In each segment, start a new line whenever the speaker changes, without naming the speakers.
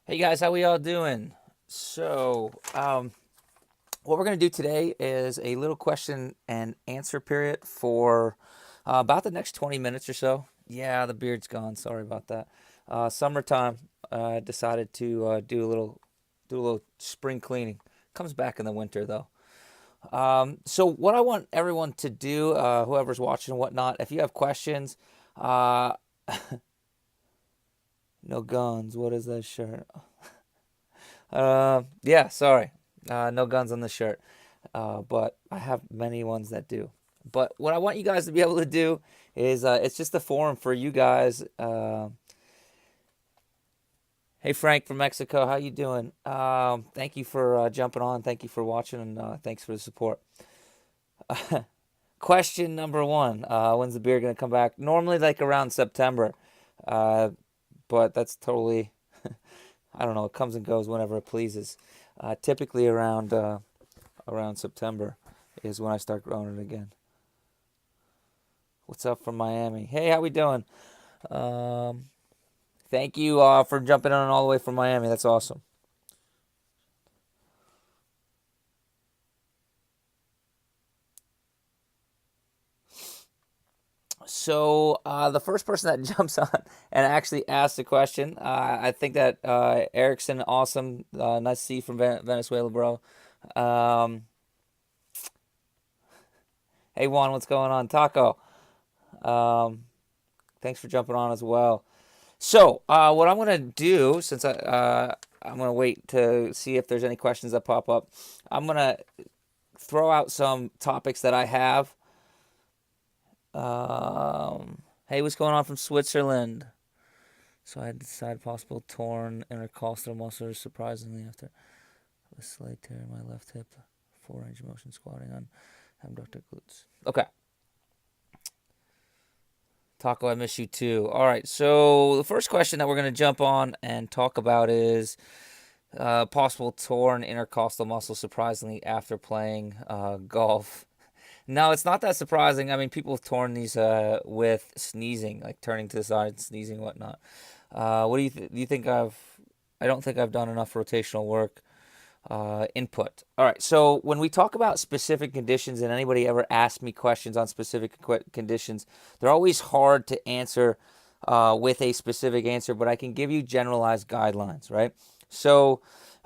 Hey guys, how we all doing? What we're gonna do today is a little question and answer period for about the next 20 minutes or so. Yeah, the beard's gone. Sorry about that. Summertime. Decided to do a little spring cleaning. Comes back in the winter though. So what I want everyone to do, whoever's watching and whatnot, if you have questions, uh, no guns. What is that shirt? Yeah, sorry. No guns on the shirt. But I have many ones that do. But what I want you guys to be able to do is it's just a forum for you guys. Hey Frank from Mexico, how you doing? Thank you for jumping on. Thank you for watching, and thanks for the support. Question number one: when's the beer gonna come back? Normally, like around September, uh, but that's totally I don't know. It comes and goes whenever it pleases. Typically around September is when I start growing it again. What's up from Miami? Hey, how we doing? Um, Thank you for jumping on all the way from Miami. That's awesome. So the first person that jumps on and actually asks a question, I think that Erickson, awesome, nice to see you from Venezuela, bro. Um, hey Juan, what's going on? Taco, um, thanks for jumping on as well. So, what I'm gonna do, since I'm gonna wait to see if there's any questions that pop up, I'm gonna throw out some topics that I have. Hey, what's going on from Switzerland? So I decided possible torn intercostal muscle surprisingly after a slight tear in my left hip, full range of motion squatting on abductor glutes. Okay. Taco, I miss you too. All right, so the first question that we're going to jump on and talk about is possible torn intercostal muscle surprisingly after playing golf. No, it's not that surprising. I mean, people have torn these with sneezing, like turning to the side, sneezing, and whatnot. What do do you think I don't think I've done enough rotational work input. All right, so when we talk about specific conditions and anybody ever asks me questions on specific conditions, they're always hard to answer with a specific answer, but I can give you generalized guidelines, right? So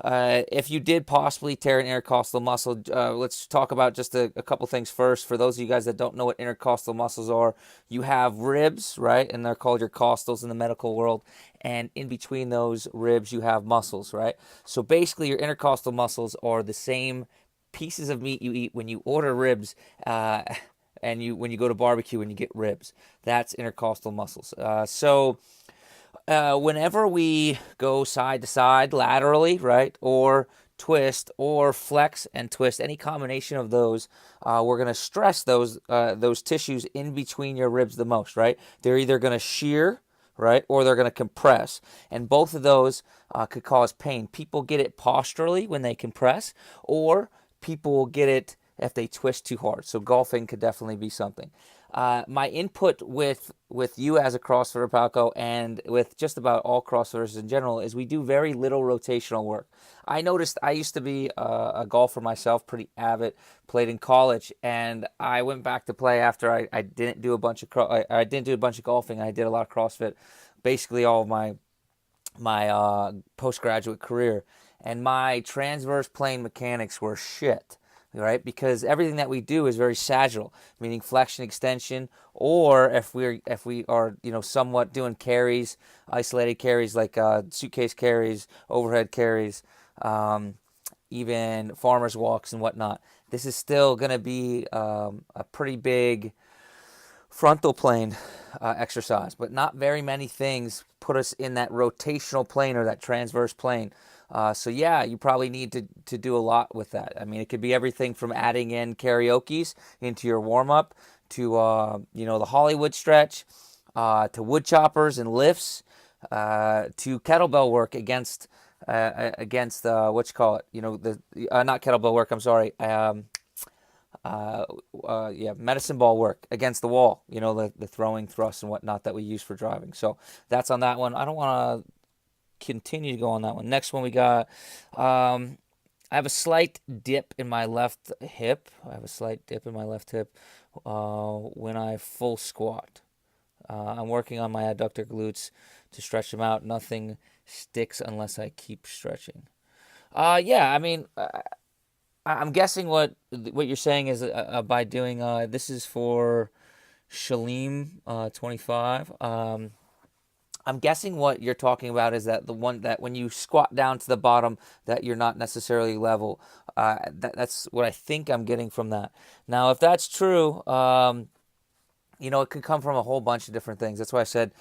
if you did possibly tear an intercostal muscle, let's talk about just a couple things first. For those of you guys that don't know what intercostal muscles are, you have ribs, right? And they're called your costals in the medical world. And in between those ribs, you have muscles, right? So basically, your intercostal muscles are the same pieces of meat you eat when you order ribs. And when you go to barbecue and you get ribs, that's intercostal muscles. Whenever we go side to side laterally, right, or twist or flex and twist, any combination of those, we're going to stress those tissues in between your ribs the most, right? They're either going to shear, right, or they're going to compress, and both of those could cause pain. People get it posturally when they compress, or people will get it if they twist too hard. So golfing could definitely be something. My input with you as a CrossFitter, Palco, and with just about all CrossFitters in general is we do very little rotational work. I noticed I used to be a golfer myself, pretty avid, played in college, and I went back to play after I didn't do a bunch of I didn't do a bunch of golfing. I did a lot of CrossFit, basically all of my postgraduate career, and my transverse plane mechanics were shit, right? Because everything that we do is very sagittal, meaning flexion extension, or if we are somewhat doing carries, isolated carries like suitcase carries, overhead carries, even farmers walks and whatnot. This is still going to be a pretty big frontal plane exercise, but not very many things put us in that rotational plane or that transverse plane. So yeah, you probably need to do a lot with that. I mean, it could be everything from adding in karaoke's into your warm up to the Hollywood stretch, to wood choppers and lifts, to kettlebell work against what you call it. The not kettlebell work. I'm sorry. Yeah, medicine ball work against the wall. The throwing thrusts and whatnot that we use for driving. So that's on that one. I don't want to continue to go on that one. Next one we got, I have a slight dip in my left hip. When I full squat. I'm working on my adductor glutes to stretch them out. Nothing sticks unless I keep stretching. Yeah, I mean, I'm guessing what you're saying is by doing this is for Shalim 25. I'm guessing what you're talking about is that the one that when you squat down to the bottom that you're not necessarily level. That's what I think I'm getting from that. Now, if that's true, it could come from a whole bunch of different things. That's why I said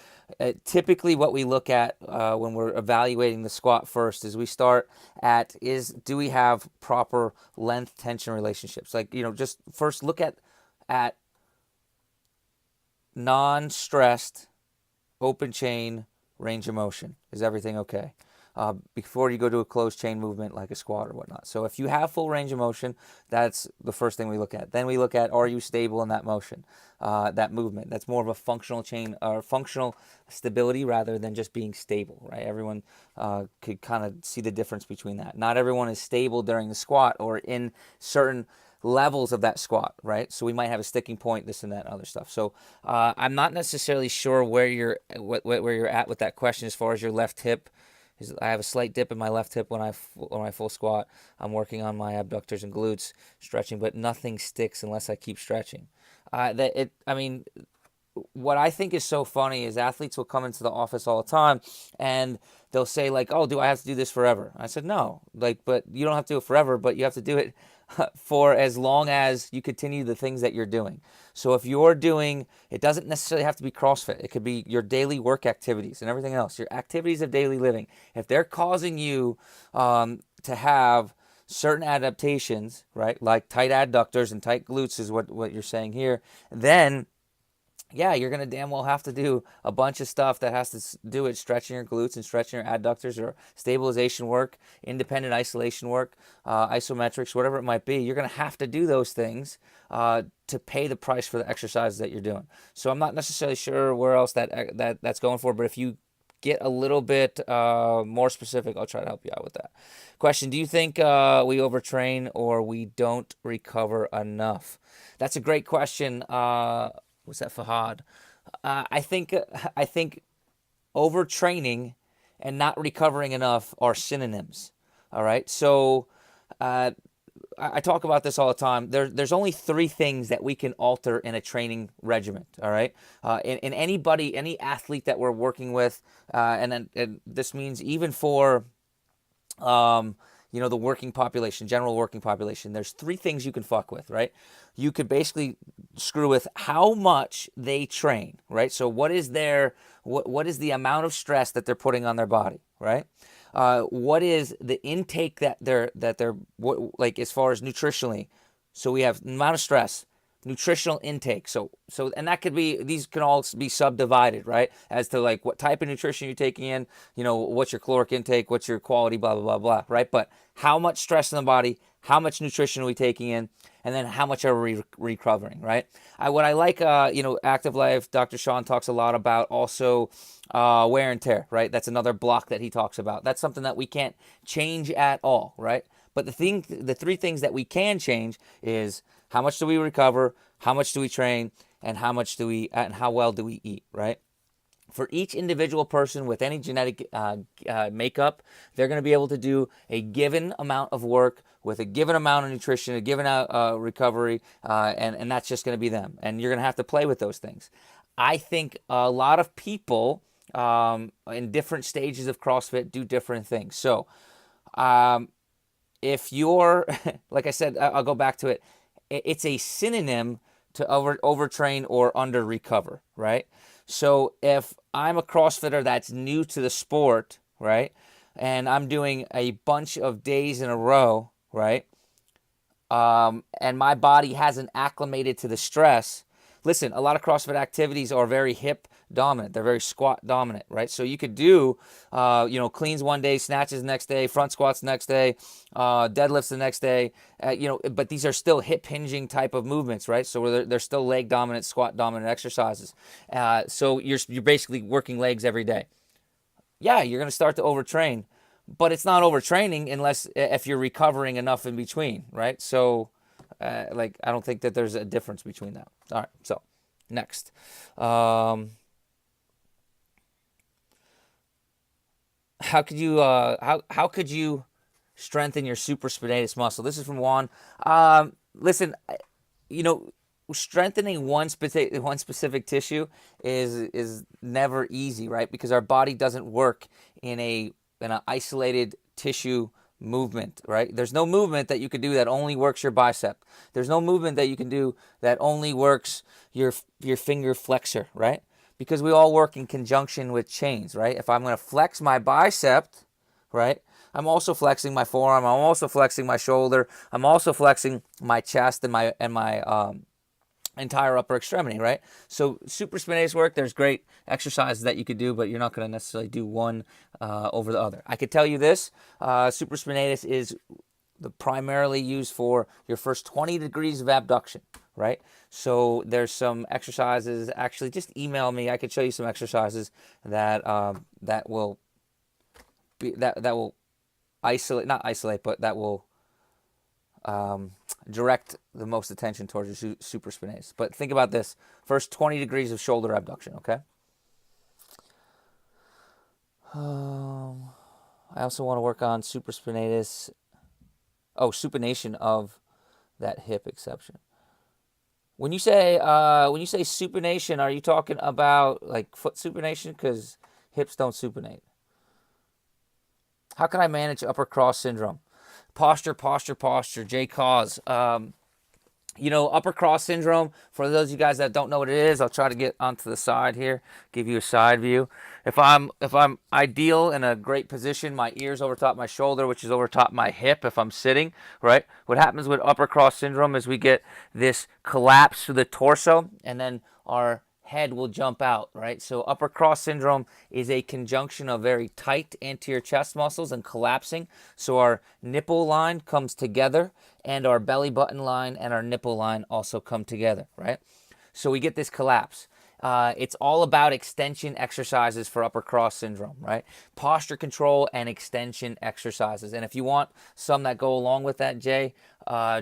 typically what we look at when we're evaluating the squat first is we start at do we have proper length tension relationships? Like, just first look at non-stressed open chain range of motion. Is everything okay? Before you go to a closed chain movement like a squat or whatnot. So if you have full range of motion, that's the first thing we look at. Then we look at, are you stable in that motion, that movement? That's more of a functional chain or functional stability rather than just being stable, right? Everyone could kind of see the difference between that. Not everyone is stable during the squat or in certain levels of that squat, right? So we might have a sticking point, this and that, and other stuff. So I'm not necessarily sure where you're at with that question as far as your left hip. I have a slight dip in my left hip when I full squat. I'm working on my abductors and glutes, stretching, but nothing sticks unless I keep stretching. What I think is so funny is athletes will come into the office all the time and they'll say like, "Oh, do I have to do this forever?" I said, "No, but you don't have to do it forever, but you have to do it for as long as you continue the things that you're doing." So if you're doing, it doesn't necessarily have to be CrossFit. It could be your daily work activities and everything else, your activities of daily living. If they're causing you to have certain adaptations, right, like tight adductors and tight glutes is what you're saying here, then yeah, you're going to damn well have to do a bunch of stuff that has to do with stretching your glutes and stretching your adductors or stabilization work, independent isolation work, isometrics, whatever it might be. You're going to have to do those things to pay the price for the exercises that you're doing. So I'm not necessarily sure where else that's going for, but if you get a little bit more specific, I'll try to help you out with that. Question, do you think we overtrain or we don't recover enough? That's a great question. Was that Fahad? I think overtraining and not recovering enough are synonyms. All right. So I talk about this all the time. There's only three things that we can alter in a training regimen. All right. In anybody, any athlete that we're working with, and this means even for the working population, general working population, there's three things you can fuck with, right? You could basically screw with how much they train, right? So what is the amount of stress that they're putting on their body, right? What is the intake that they're like as far as nutritionally? So we have amount of stress, nutritional intake. So and that could be, these can all be subdivided, right? As to like what type of nutrition you're taking in, what's your caloric intake, what's your quality, blah, blah, blah, blah, right? But how much stress in the body, how much nutrition are we taking in, and then how much are we recovering, right? What I like, Active Life, Dr. Sean talks a lot about also wear and tear, right? That's another block that he talks about. That's something that we can't change at all, right? But the three things that we can change is how much do we recover, how much do we train, and how well do we eat, right? For each individual person with any genetic makeup, they're going to be able to do a given amount of work with a given amount of nutrition, a given recovery, and that's just going to be them. And you're going to have to play with those things. I think a lot of people in different stages of CrossFit do different things. So if you're, like I said, I'll go back to it. It's a synonym to overtrain or under recover, right? So if I'm a CrossFitter that's new to the sport, right, and I'm doing a bunch of days in a row, right, and my body hasn't acclimated to the stress. Listen, a lot of CrossFit activities are very hip dominant. They're very squat dominant, right? So you could do, cleans one day, snatches the next day, front squats the next day, deadlifts the next day, but these are still hip hinging type of movements, right? So they're still leg dominant, squat dominant exercises. So you're basically working legs every day. yeah, you're going to start to overtrain, but it's not overtraining unless if you're recovering enough in between, right? So, like, I don't think that there's a difference between that. All right, so next. How could you how could you strengthen your supraspinatus muscle? This is from Juan. Listen, you know, strengthening one specific tissue is never easy, right? Because our body doesn't work in an isolated tissue movement, right? There's no movement that you can do that only works your bicep. There's no movement that you can do that only works your finger flexor, right? Because we all work in conjunction with chains, right? If I'm going to flex my bicep, right, I'm also flexing my forearm. I'm also flexing my shoulder. I'm also flexing my chest and my entire upper extremity, right? So supraspinatus work, there's great exercises that you could do, but you're not going to necessarily do one over the other. I could tell you this, supraspinatus is primarily used for your first 20 degrees of abduction, right? So there's some exercises, actually just email me, I could show you some exercises that that will isolate, not isolate, but that will direct the most attention towards your supraspinatus. But think about this, first 20 degrees of shoulder abduction, okay? I also want to work on supraspinatus, supination of that hip exception. When you say supination, are you talking about like foot supination? Because hips don't supinate. How can I manage upper cross syndrome? Posture, posture, posture. J Cause. Upper cross syndrome, for those of you guys that don't know what it is, I'll try to get onto the side here, give you a side view. If I'm ideal in a great position, my ear's over top my shoulder, which is over top my hip if I'm sitting, right? What happens with upper cross syndrome is we get this collapse through the torso, and then our head will jump out, right? So upper cross syndrome is a conjunction of very tight anterior chest muscles and collapsing. So our nipple line comes together, and our belly button line and our nipple line also come together, right? So we get this collapse. It's all about extension exercises for upper cross syndrome, right? Posture control and extension exercises. And if you want some that go along with that, Jay,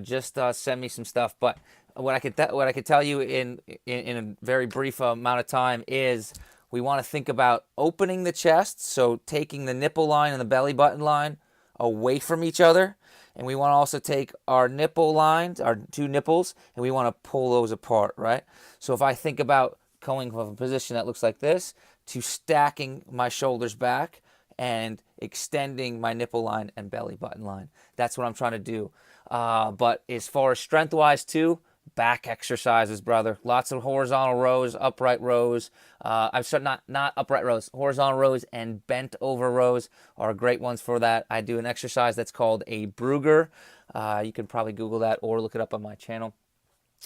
just send me some stuff. But what I could tell you in a very brief amount of time is we want to think about opening the chest, so taking the nipple line and the belly button line away from each other. And we want to also take our nipple lines, our two nipples, and we want to pull those apart, right? So if I think about going from a position that looks like this to stacking my shoulders back and extending my nipple line and belly button line, that's what I'm trying to do. But as far as strength-wise too, back exercises, brother. Lots of horizontal rows, upright rows. I'm sorry, not upright rows. Horizontal rows and bent over rows are great ones for that. I do an exercise that's called a Brugger. You can probably Google that or look it up on my channel.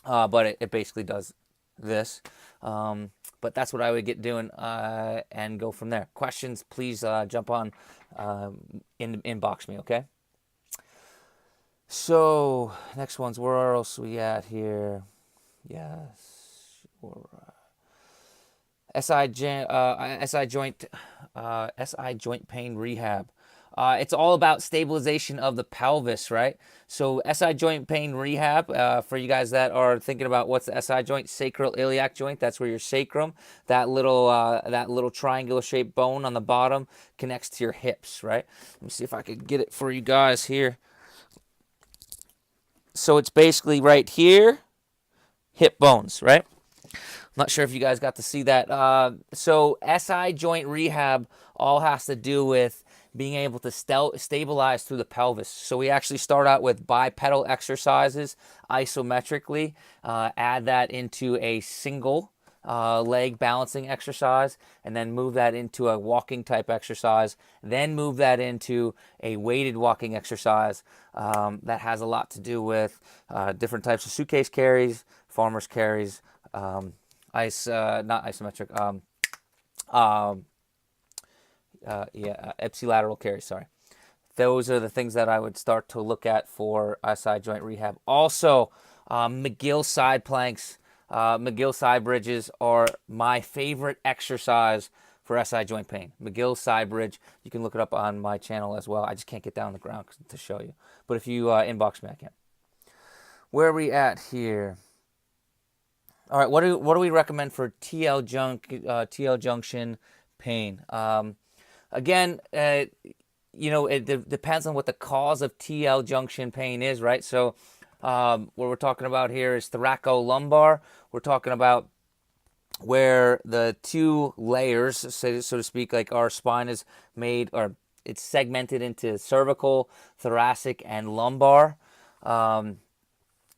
But it basically does this. But that's what I would get doing and go from there. Questions, please jump on inbox me, okay? So, next one's, where else are we at here? Yes. SI joint pain rehab. It's all about stabilization of the pelvis, right? So SI joint pain rehab, for you guys that are thinking about what's the SI joint, sacral iliac joint, that's where your sacrum, that little triangular shaped bone on the bottom connects to your hips, right? Let me see if I could get it for you guys here. So it's basically right here, hip bones, right? I'm not sure if you guys got to see that. So SI joint rehab all has to do with being able to stabilize through the pelvis. So we actually start out with bipedal exercises isometrically, add that into a single leg balancing exercise, and then move that into a walking type exercise, then move that into a weighted walking exercise that has a lot to do with different types of suitcase carries, farmer's carries, not isometric, ipsilateral carries, sorry. Those are the things that I would start to look at for SI joint rehab. Also, McGill side planks, McGill side bridges are my favorite exercise for SI joint pain. McGill's side bridge. You can look it up on my channel as well. I just can't get down on the ground to show you. But if you inbox me, I can. Where are we at here? All right, what do we recommend for TL junction pain? Again, it depends on what the cause of TL junction pain is, right? So what we're talking about here is thoracolumbar. We're talking about where the two layers, so to speak, like our spine is made, or it's segmented into cervical, thoracic, and lumbar.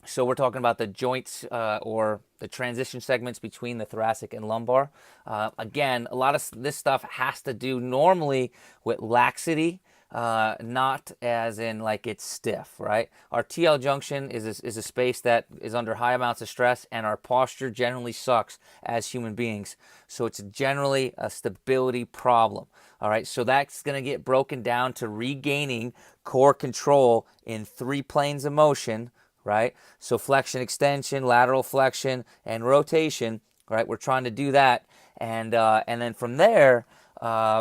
So we're talking about the joints or the transition segments between the thoracic and lumbar. Again, a lot of this stuff has to do normally with laxity, not as in like it's stiff, right? Our TL junction is a space that is under high amounts of stress, and our posture generally sucks as human beings. So it's generally a stability problem. All right, so that's going to get broken down to regaining core control in 3 planes of motion. Right? So flexion, extension, lateral flexion, and rotation, right? We're trying to do that. And then from there,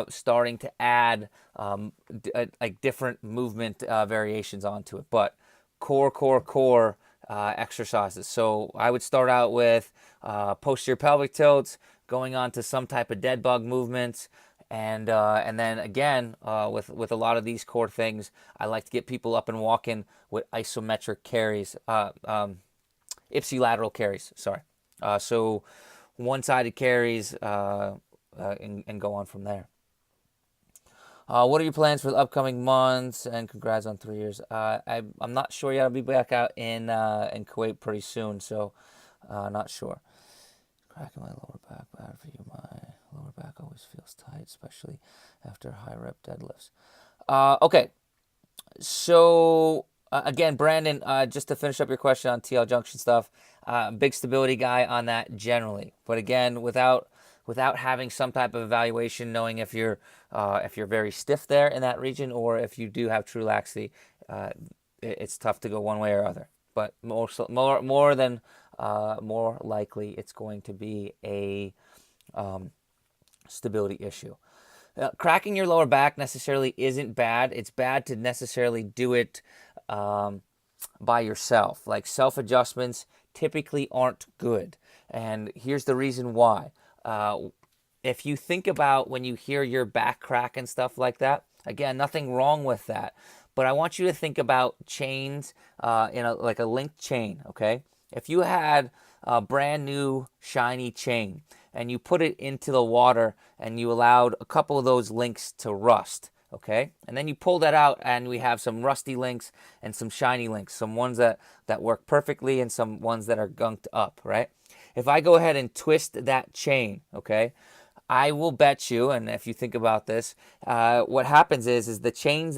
starting to add like different movement variations onto it. But core exercises. So I would start out with posterior pelvic tilts, going on to some type of dead bug movements. And then again, with a lot of these core things, I like to get people up and walking with isometric carries, ipsilateral carries. Sorry, so one-sided carries, and go on from there. What are your plans for the upcoming months? And congrats on 3 years. I'm not sure yet. I'll be back out in Kuwait pretty soon, so not sure. Cracking my lower back bad for you. My lower back always feels tight, especially after high rep deadlifts. Okay, so again, Brandon, just to finish up your question on TL junction stuff, big stability guy on that generally. But again, without having some type of evaluation, knowing if you're very stiff there in that region or if you do have true laxity, it's tough to go one way or other. But more likely, it's going to be a stability issue. Cracking your lower back necessarily isn't bad. It's bad to necessarily do it by yourself. Like self-adjustments typically aren't good. And here's the reason why. If you think about when you hear your back crack and stuff like that, again, nothing wrong with that. But I want you to think about chains like a linked chain, okay? If you had a brand new shiny chain and you put it into the water and you allowed a couple of those links to rust, okay? And then you pull that out and we have some rusty links and some shiny links, some ones that work perfectly and some ones that are gunked up, right? If I go ahead and twist that chain, okay, I will bet you, and if you think about this, what happens is the chain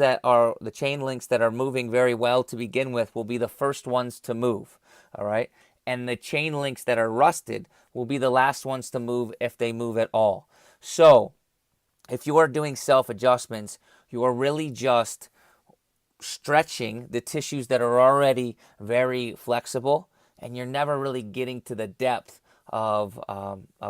links that are moving very well to begin with will be the first ones to move, all right? And the chain links that are rusted will be the last ones to move if they move at all. So if you are doing self-adjustments, you are really just stretching the tissues that are already very flexible, and you're never really getting to the depth of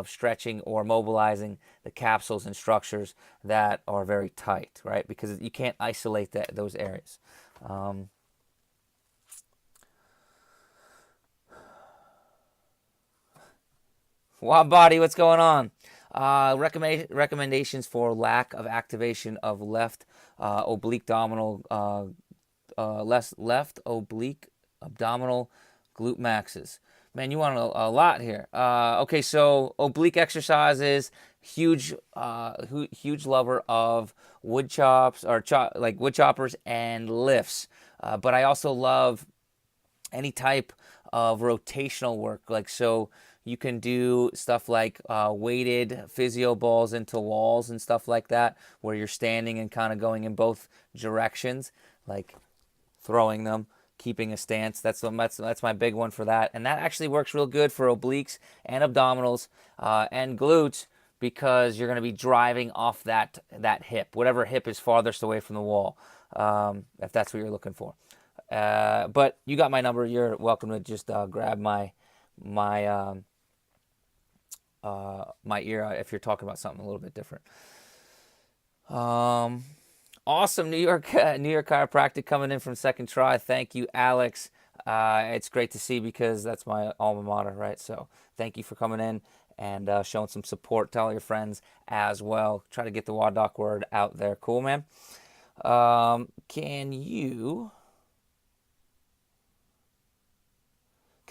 stretching or mobilizing the capsules and structures that are very tight, right? Because you can't isolate those areas. WODdoc, what's going on? Recommendations for lack of activation of left oblique abdominal left oblique abdominal glute maxes. Man, you want a lot here. Okay, so oblique exercises, huge lover of wood chops or like wood choppers and lifts. But I also love any type of rotational work. Like so, you can do stuff like weighted physio balls into walls and stuff like that, where you're standing and kind of going in both directions, like throwing them, keeping a stance. That's my big one for that. And that actually works real good for obliques and abdominals and glutes, because you're going to be driving off that hip, whatever hip is farthest away from the wall, if that's what you're looking for. But you got my number. You're welcome to just grab my my ear if you're talking about something a little bit different. Awesome, New York chiropractic coming in from second try. Thank you, Alex. It's great to see because that's my alma mater, right? So thank you for coming in and showing some support. Tell your friends as well. Try to get the WODdoc word out there. Cool, man. Can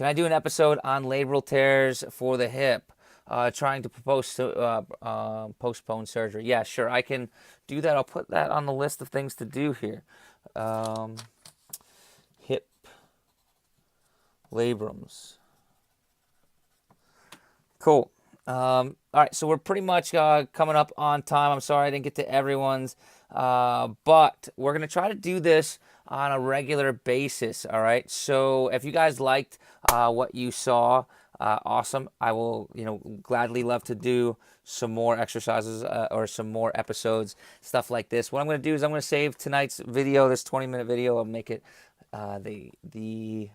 I do an episode on labral tears for the hip? Trying to postpone surgery. Yeah, sure, I can do that. I'll put that on the list of things to do here. Hip labrums. Cool. All right, so we're pretty much coming up on time. I'm sorry I didn't get to everyone's, but we're going to try to do this on a regular basis, all right? So if you guys liked what you saw, awesome. I will, gladly love to do some more exercises or some more episodes, stuff like this. What I'm going to do is I'm going to save tonight's video, this 20-minute video. I'll make it the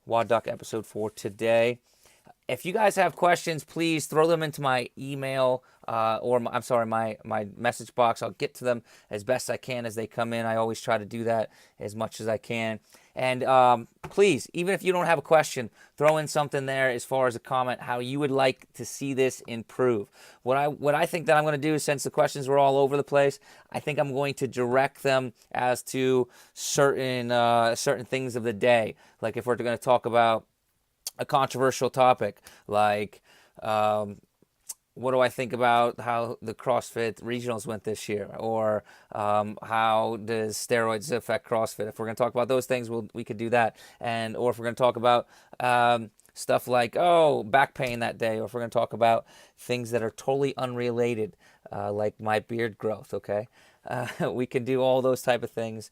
WODdoc episode for today. If you guys have questions, please throw them into my email my message box. I'll get to them as best I can as they come in. I always try to do that as much as I can. And please, even if you don't have a question, throw in something there as far as a comment, how you would like to see this improve. What I think that I'm going to do, since the questions were all over the place, I think I'm going to direct them as to certain things of the day. Like if we're going to talk about a controversial topic, like what do I think about how the CrossFit regionals went this year, or how does steroids affect CrossFit? If we're going to talk about those things, we could do that. Or if we're going to talk about stuff like back pain that day, or if we're going to talk about things that are totally unrelated, like my beard growth, okay? We can do all those type of things.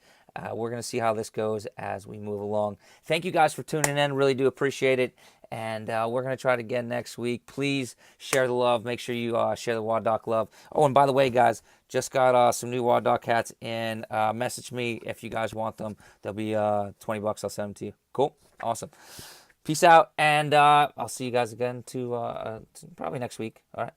We're going to see how this goes as we move along. Thank you guys for tuning in. Really do appreciate it. And we're going to try it again next week. Please share the love. Make sure you share the WODdoc love. Oh, and by the way, guys, just got some new WODdoc hats in. Message me if you guys want them. They'll be $20. I'll send them to you. Cool. Awesome. Peace out. And I'll see you guys again to probably next week. All right.